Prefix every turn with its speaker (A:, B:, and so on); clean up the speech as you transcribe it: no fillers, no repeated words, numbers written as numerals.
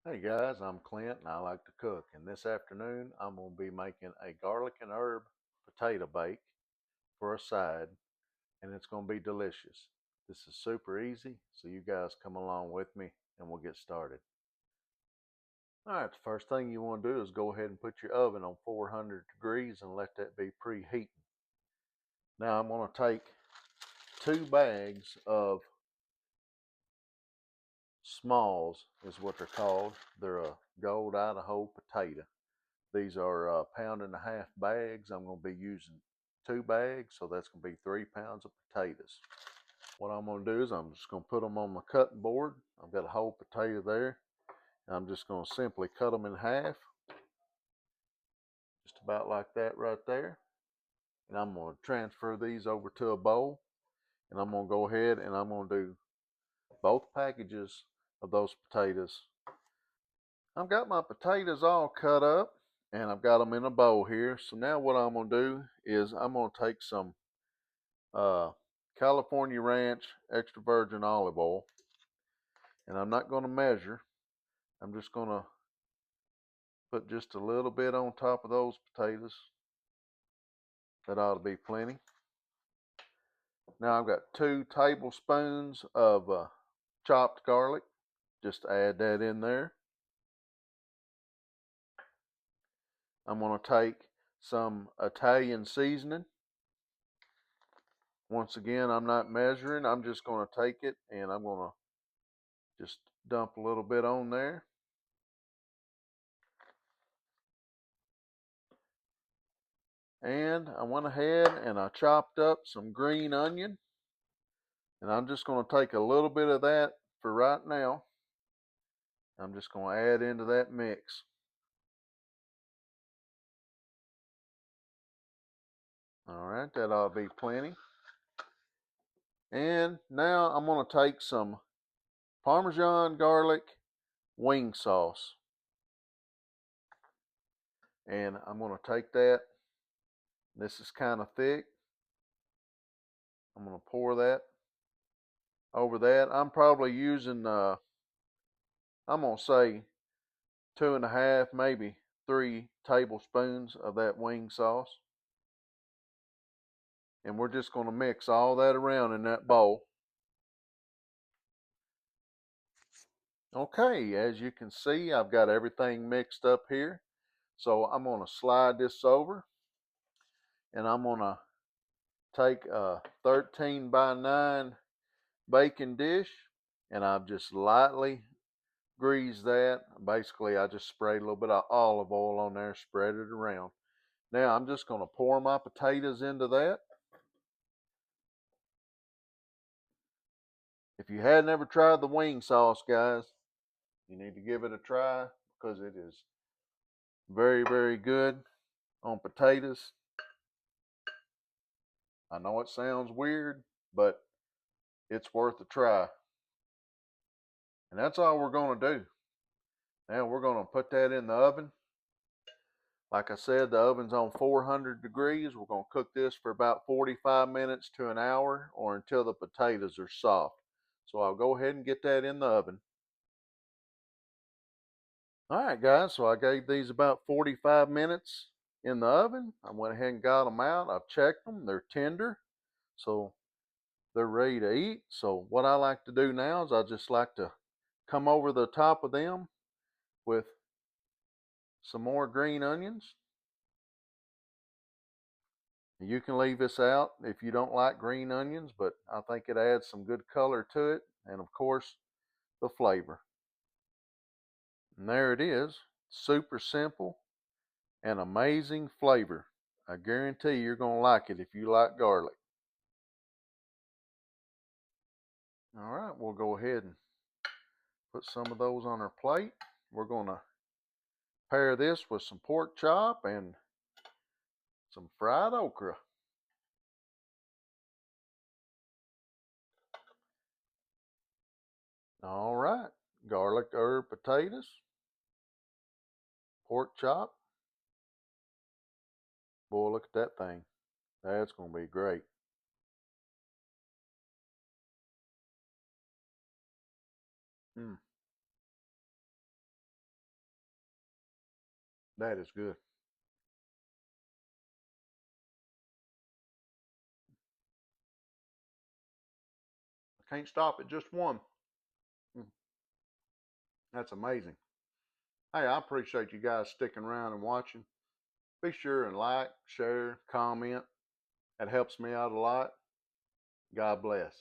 A: Hey guys, I'm Clint and I like to cook. And this afternoon I'm going to be making a garlic and herb potato bake for a side, and it's going to be delicious. This is super easy, so you guys come along with me and we'll get started. Alright, the first thing you want to do is go ahead and put your oven on 400 degrees and let that be preheating. Now I'm going to take 2 bags of smalls, is what they're called. They're a gold Idaho potato. These are 1.5 pound bags. I'm going to be using 2 bags, so that's going to be 3 pounds of potatoes. What I'm going to do is I'm just going to put them on my cutting board. I've got a whole potato there. And I'm just going to simply cut them in half, just about like that right there. And I'm going to transfer these over to a bowl. And I'm going to go ahead and I'm going to do both packages of those potatoes. I've got my potatoes all cut up and I've got them in a bowl here. So now what I'm going to do is I'm going to take some uh, California Ranch extra virgin olive oil, and I'm not going to measure. I'm just going to put just a little bit on top of those potatoes. That ought to be plenty. Now I've got 2 tablespoons of chopped garlic. Just add that in there. I'm going to take some Italian seasoning. Once again, I'm not measuring. I'm just going to take it and I'm going to just dump a little bit on there. And I went ahead and I chopped up some green onion. And I'm just going to take a little bit of that for right now. I'm just going to add into that mix. Alright, that ought to be plenty. And now I'm going to take some Parmesan garlic wing sauce. And I'm going to take that. This is kind of thick. I'm going to pour that over that. I'm probably using, I'm going to say 2.5, maybe 3 tablespoons of that wing sauce. And we're just going to mix all that around in that bowl. Okay, as you can see, I've got everything mixed up here. So I'm going to slide this over and I'm going to take a 13 by 9 baking dish and I've just lightly greased that. Basically, I just sprayed a little bit of olive oil on there, spread it around. Now I'm just going to pour my potatoes into that. If you had never tried the wing sauce, guys, you need to give it a try because it is very, very good on potatoes. I know it sounds weird, but it's worth a try. And that's all we're going to do. Now we're going to put that in the oven. Like I said, the oven's on 400 degrees. We're going to cook this for about 45 minutes to an hour or until the potatoes are soft. So I'll go ahead and get that in the oven. All right, guys, so I gave these about 45 minutes in the oven. I went ahead and got them out. I've checked them. They're tender, so they're ready to eat. So what I like to do now is I just like to come over the top of them with some more green onions. You can leave this out if you don't like green onions, but I think it adds some good color to it, and of course the flavor. And there it is. Super simple and amazing flavor. I guarantee you're going to like it if you like garlic. All right, we'll go ahead and put some of those on our plate. We're going to pair this with some pork chop and some fried okra. All right, garlic herb potatoes, pork chop. Boy, look at that thing. That's going to be great. Mm. That is good. I can't stop at just one. Mm, that's amazing. Hey, I appreciate you guys sticking around and watching. Be sure and like, share, comment. That helps me out a lot. God bless.